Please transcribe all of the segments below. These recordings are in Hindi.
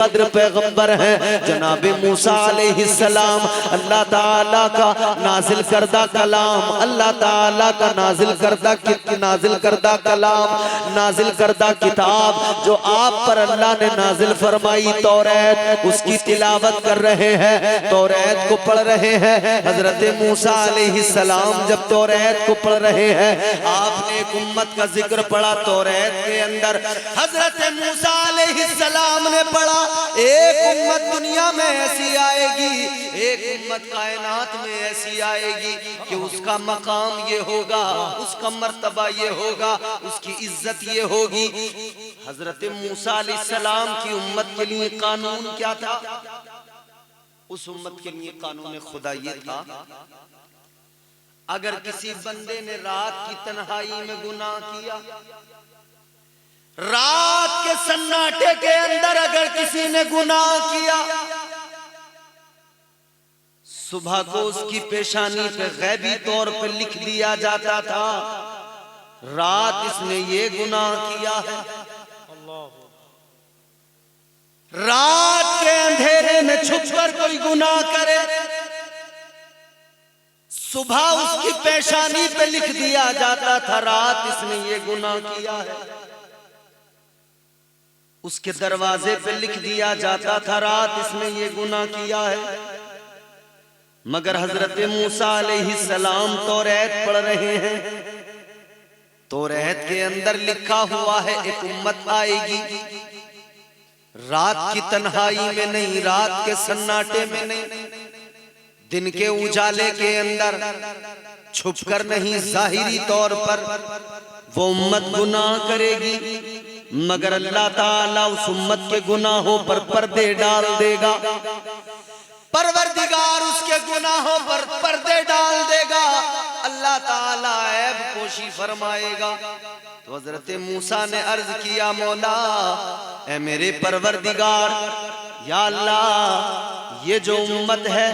कद्र पैगंबर हैं जनाब मूसा अलैहिस्सलाम। अल्लाह ताला का नाजिल करदा कलाम, अल्लाह ताला का नाजिल करदा कलाम, नाजिल करदा किताब जो आप पर अल्लाह ने नाजिल फरमाई तौरात, उसकी तिलावत कर रहे हैं, तौरात को पढ़ रहे हैं। हजरत मूसा अलैहिस्सलाम जब तौरात को पढ़ रहे हैं, आपने एक उम्मत का जिक्र पढ़ा तौरात के अंदर। हजरत मूसा अलैहिस्सलाम ने पढ़ा एक उम्मत दुनिया में ऐसी आएगी, एक उम्मत कायनात में ऐसी आएगी कि उसका मकाम ये होगा, उसका मर्तबा ये होगा, उसकी इज्जत ये होगी। हजरत मूसा अलैहिस्सलाम की उम्मत के लिए कानून क्या था? उस उम्मत के लिए कानून खुदा ये था, अगर किसी बंदे ने रात की तन्हाई में गुनाह किया, रात के सन्नाटे के अंदर अगर किसी ने गुनाह किया, सुबह को उसकी पेशानी पे गैबी तौर पे लिख दिया जाता था, रात इसने ये गुनाह किया है। रात के अंधेरे में छुपकर कोई गुनाह करे, सुबह उसकी पेशानी पे लिख दिया जाता था, रात इसने ये गुनाह किया है। उसके दरवाजे पे लिख दिया जाता था, रात इसने ये गुनाह किया है। मगर हजरत मूसा अलैहिस्सलाम तौरात पढ़ रहे हैं, तौरात के अंदर लिखा हुआ है एक उम्मत आएगी, रात की तन्हाई में नहीं, रात के सन्नाटे में नहीं, दिन के उजाले के अंदर छुपकर नहीं, जाहिरी तौर पर वो उम्मत गुनाह करेगी, मगर अल्लाह ताला उस उम्मत के गुनाहों पर पर्दे डाल देगा। परवरदिगार उसके गुनाहों पर पर्दे डाल देगा, अल्लाह ताला ऐब पोशी फरमाएगा। तो हजरत मूसा ने अर्ज किया, मौला ऐ मेरे परवरदिगार, या अल्लाह ये जो उम्मत है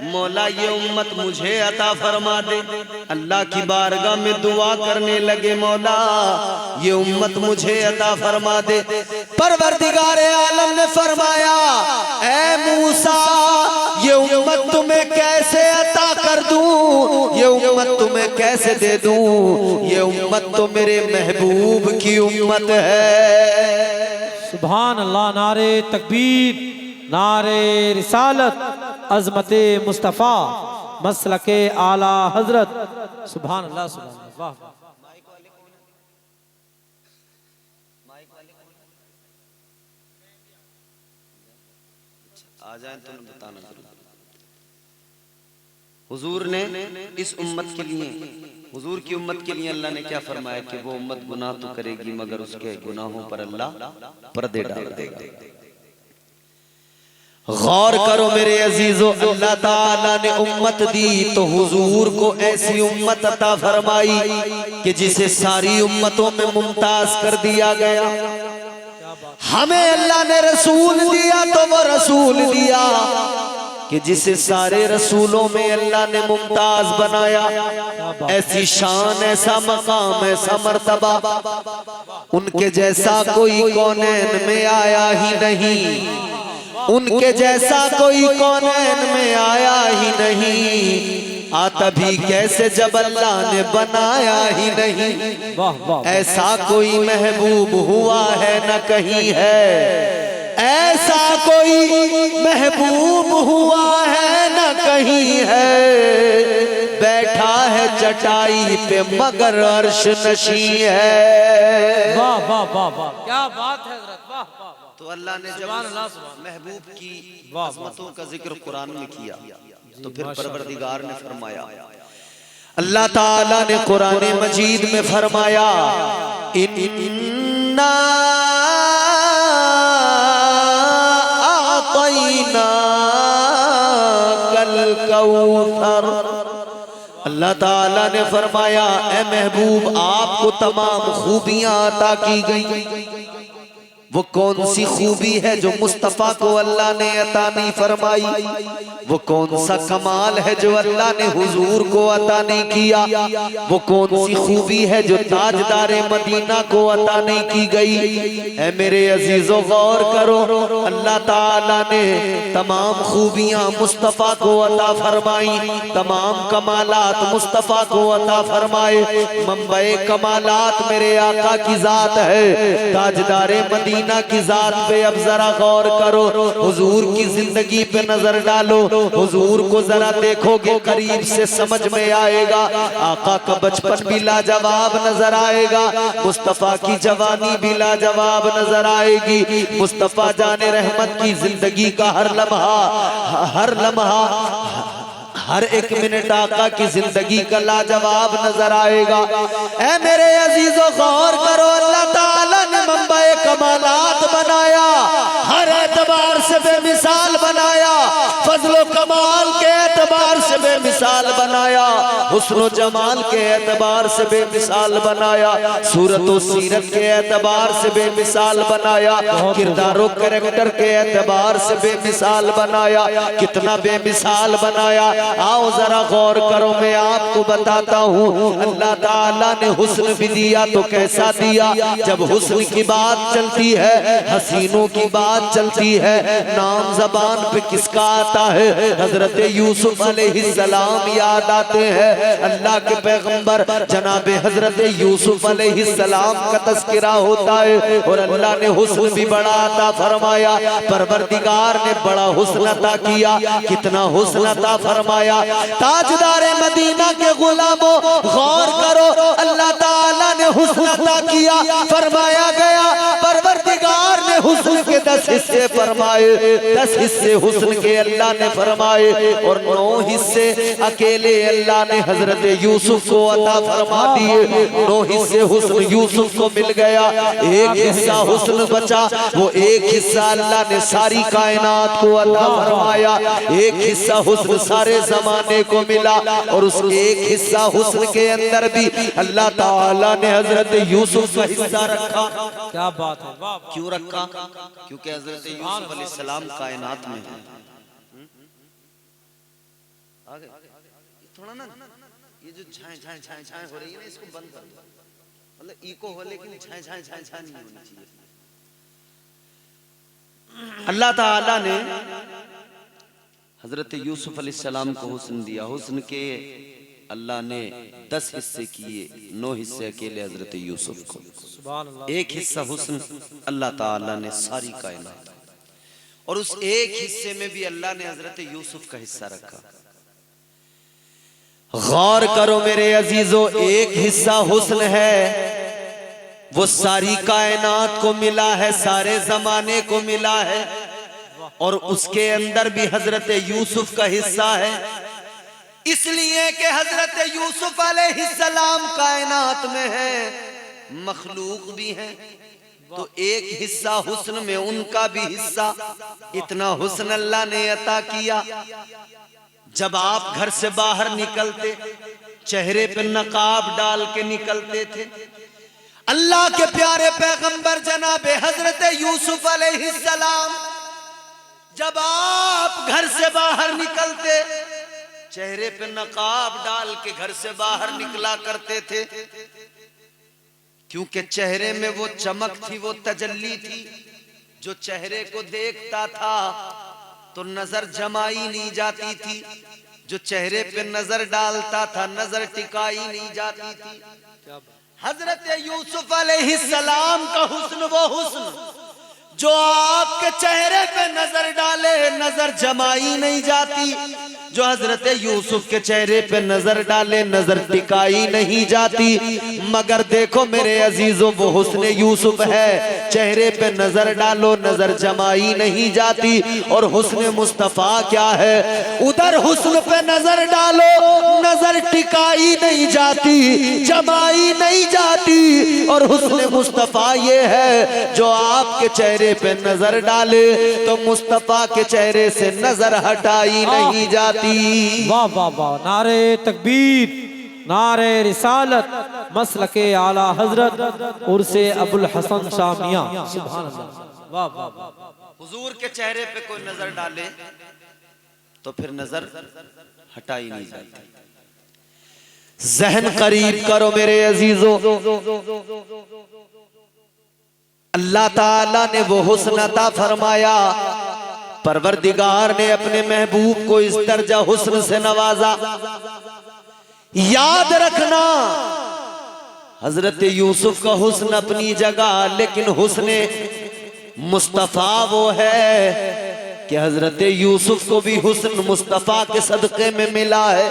मौला, ये उम्मत मुझे अता फरमा दे। अल्लाह की बारगाह में दुआ करने लगे, मौला ये उम्मत मुझे अता फरमा दे। परवरदिगार आलम ने फरमाया, ऐ मूसा ये उम्मत तुम्हें कैसे अता कर दूं, ये उम्मत तुम्हें कैसे दे दूं, ये उम्मत तो मेरे महबूब की उम्मत है। सुभान अल्लाह, नारे तकबीर, नारे रिसालत, अज़मते मुस्तफ़ा, मसलके आला हजरत। सुभान अल्लाह, सुभान अल्लाह, वाह। आ जाए तो बताना जरूर। हुजूर ने इस उम्मत के लिए, हुजूर की उम्मत के लिए अल्लाह ने क्या फरमाया कि वो उम्मत गुनाह तो करेगी मगर उसके गुनाहों पर अल्लाह पर्दे डाल देगा। गौर करो मेरे अजीजो, अल्लाह ताला ने उम्मत दी तो हुजूर को ऐसी उम्मत अता फरमाई कि जिसे सारी उम्मतों में मुमताज कर दिया गया। हमें अल्लाह ने रसूल दिया तो वो रसूल दिया कि जिसे सारे रसूलों में अल्लाह ने मुमताज बनाया। ऐसी शान, ऐसा मकाम, ऐसा मर्तबा उनके जैसा कोई कौनैन में आया ही नहीं, उनके जैसा कोई कौनैन में आया ही नहीं। आता भी कैसे जब अल्लाह ने बनाया ही नहीं। ऐसा कोई महबूब हुआ है न कहीं है, ऐसा कोई महबूब हुआ है न कहीं है। बैठा है चटाई पे मगर अर्श नशी है। वाह वाह वाह वाह, क्या बात है हज़रत, वाह वाह। तो अल्लाह ने जब महबूब की अज़मतों का जिक्र कुरान में किया तो फिर परवरदिगार ने फरमाया, अल्लाह ताला ने कुरान मजीद में फरमाया, इन्ना आतैना कल कौसर। अल्लाह ताला ने फरमाया, ए महबूब आपको तमाम खूबियां अता की गई, वो कौन सी खूबी है जो मुस्तफ़ा को अल्लाह ने अता नहीं फरमाई? वो कौन सा कमाल है जो अल्लाह ने हुजूर को अता नहीं किया? वो कौन सी खूबी है जो ताजदारे मदीना को अता नहीं की गई? ऐ मेरे अजीजों गौर करो, अल्लाह ताला ने तमाम खूबियां मुस्तफ़ा को अता फरमाई, तमाम कमालात मुस्तफ़ा को अता फरमाए। मंबे कमालात मेरे आका की जात है, ताजदारे मदीना की जात पे अब जरा गौर करो। हुजूर की जिंदगी पे नजर डालो, हुजूर को जरा देखोगे करीब से समझ में आएगा। आका का बचपन भी लाजवाब नजर आएगा, मुस्तफ़ा की जवानी भी लाजवाब नजर आएगी। मुस्तफ़ा जाने रहमत की जिंदगी का हर लम्हा हर एक मिनट आका की जिंदगी का लाजवाब नजर आएगा। ऐ मेरे अजीजों गौर करो, अल्लाह ताला ने मंबे कमालात बनाया, हर एतबार से बेमिसाल बनाया, फजलो कमाल के एतबार से बेमिसाल बनाया, हुस्नो जमाल के एतबार से बेमिसाल बनाया, सूरत व सीरत के एतबार से बेमिसाल बनाया, किरदारों कैरेक्टर के एतबार से बेमिसाल बनाया। कितना बेमिसाल बनाया, आओ जरा गौर करो, मैं आपको बताता हूँ। अल्लाह ताला ने हुस्न भी दिया तो कैसा दिया? जब हुस्न की बात चलती है, हसीनों की बात चलती है, नाम जबान पे किसका आता है? हजरत यूसुफ अलैहिस्सलाम याद आते हैं। अल्लाह के पैगंबर जनाबे हजरत यूसुफ अलैहिस्सलाम का तस्करा होता है और अल्लाह ने हुस्न भी बड़ा अता फरमाया, परवरदिगार ने बड़ा हुस्न अता किया। कितना हुस्न अता फरमाया। ताजदारे मदीना के गुलामों गौर करो, अल्लाह ताला ने हुस्न अता किया, फरमाया गया परवरदिगार ने हुस्न के 10 हिस्से फरमाए, 10 हिस्से हुस्न के अल्लाह ने फरमाए और 9 हिस्से अकेले अल्लाह ने हजरत यूसुफ को अता फरमा दिए। 9 हिस्से हुस्न यूसुफ को मिल गया, एक हिस्सा हुस्न बचा, वो एक हिस्सा अल्लाह ने सारी कायनात को अता फरमाया। एक हिस्सा हुस्न सारे जमाने को मिला और उस एक हिस्सा हुस्न के अंदर भी अल्लाह ताला ने हजरत यूसुफ का हिस्सा रखा। क्या बात है, वाह। क्यों रखा? क्योंकि हजरत यूसुफ अलैहिस्सलाम कायनात में है। आगे थोड़ा ना ये जो छाए छाए छाए छाए हो रही है ना, इसको बंद कर दो। मतलब इको हो लेकिन छाए छाए छाए छाए नहीं होनी चाहिए। अल्लाह ताला ने हजरत यूसुफ अलैहिस्सलाम को हुस्न दिया। हुस्न के अल्लाह ने 10 हिस्से किए, 9 हिस्से अकेले हजरत यूसुफ को, एक हिस्सा हुस्न अल्लाह ताला ने सारी कायनात, और उस एक हिस्से में भी अल्लाह ने हजरत यूसुफ का हिस्सा रखा। गौर करो मेरे अजीजों, एक हिस्सा हुस्न है, वो सारी कायनात को मिला है, सारे जमाने को मिला है, और उसके अंदर भी हजरत यूसुफ का हिस्सा है। इसलिए कि हजरत यूसुफ अलैहिस्सलाम कायनात में है, मखलूक भी है, तो एक हिस्सा हुस्न में उनका भी हिस्सा। इतना हुस्न अल्लाह ने अता किया। जब आप घर से बाहर निकलते, चेहरे पे नकाब डाल के निकलते थे। अल्लाह के प्यारे पैगंबर जनाबे हजरत यूसुफ अलैहिस्सलाम जब आप घर से बाहर निकलते, चेहरे पे नकाब डाल के घर से बाहर निकला करते थे, क्योंकि चेहरे में वो चमक थी, वो तजल्ली थी। जो चेहरे को देखता था तो नजर जमाई नहीं जाती थी, जो चेहरे पे नजर डालता था नजर टिकाई नहीं जाती थी। हजरत यूसुफ अलैहिस्सलाम का हुस्न वो हुस्न जो आपके चेहरे पे नजर डाले नजर जमाई नहीं जाती, जो हजरत यूसुफ के चेहरे पे नजर डाले नजर टिकाई नहीं जाती। मगर देखो मेरे अजीजों, वो हुस्न यूसुफ है, चेहरे पे नजर डालो नजर जमाई नहीं जाती। और हुस्न मुस्तफा क्या है? उधर हुस्न पे नजर डालो नजर टिकाई नहीं जाती, जमाई नहीं जाती। और हुस्न मुस्तफा ये है जो आपके चेहरे पे नजर डाले तो मुस्तफा के चेहरे से नजर हटाई नहीं जाती। वाह वाह वाह, नारे तकबीर, नारे रिसालत मसलके आला हजरत उर्से अबुल हसन शाह मियां। सुभान अल्लाह। वाह वाह वाह। हुजूर के चेहरे पे कोई नजर डाले तो फिर नजर हटाई नहीं जाती। जहन करीब करो मेरे अजीजों, अल्लाह ताला ने वो हुस्न अता फरमाया, परवरदिगार ने अपने महबूब को इस दर्जा हुस्न से नवाजा। याद रखना हजरत यूसुफ का हुस्न अपनी जगह, लेकिन हुस्न मुस्तफा वो है कि हजरत यूसुफ को भी हुस्न मुस्तफा के सदक़े में मिला है।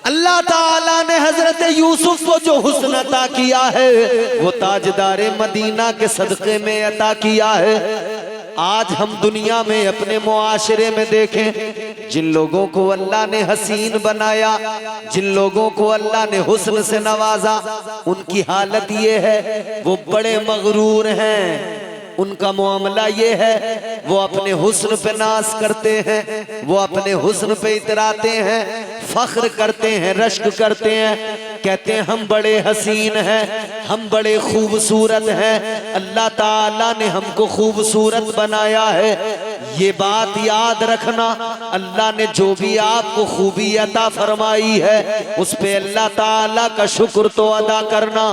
अल्लाह ताला ने हजरत यूसुफ को जो हुस्न अता किया है वो ताजदारे मदीना के सदक़े में अता किया है। आज हम दुनिया में अपने मुआशरे में देखें, जिन लोगों को अल्लाह ने हसीन बनाया, जिन लोगों को अल्लाह ने हुस्न से नवाजा, उनकी हालत ये है वो बड़े मगरूर हैं। उनका मामला ये है वो अपने हुस्न पे नाज करते हैं, वो अपने हुस्न पे इतराते हैं, फख्र करते हैं, रश्क करते हैं, कहते हैं हम बड़े हसीन हैं, हम बड़े खूबसूरत हैं, अल्लाह ताला ने हमको खूबसूरत बनाया है। ये बात याद रखना, अल्लाह ने जो भी आपको खूबी अता फरमाई है उस पे अल्लाह ताला का शुक्र तो अदा करना,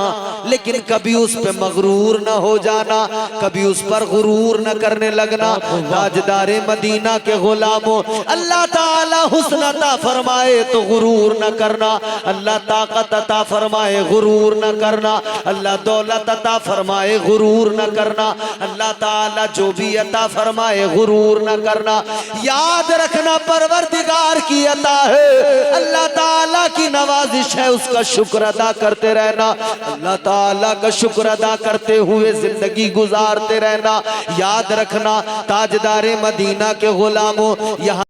लेकिन कभी उस पे मगरूर न हो जाना, कभी उस पर गुरूर न करने लगना। ताजदारे मदीना के गुलामों, अल्लाह ताला हुस्न अता फरमाए तो गुरूर न करना, अल्लाह ताकत अता फरमाए गुरूर न करना, अल्लाह दौलत अता फरमाए गुरूर न करना, अल्लाह ताला जो भी अता फरमाए गुरूर न करना। याद रखना परवरदिगार की अता है, अल्लाह ताला की नवाजिश है, उसका शुक्र अदा करते रहना, अल्लाह ताला का शुक्र अदा करते हुए जिंदगी गुजारते रहना। याद रखना ताजदारे मदीना के गुलामों, यहाँ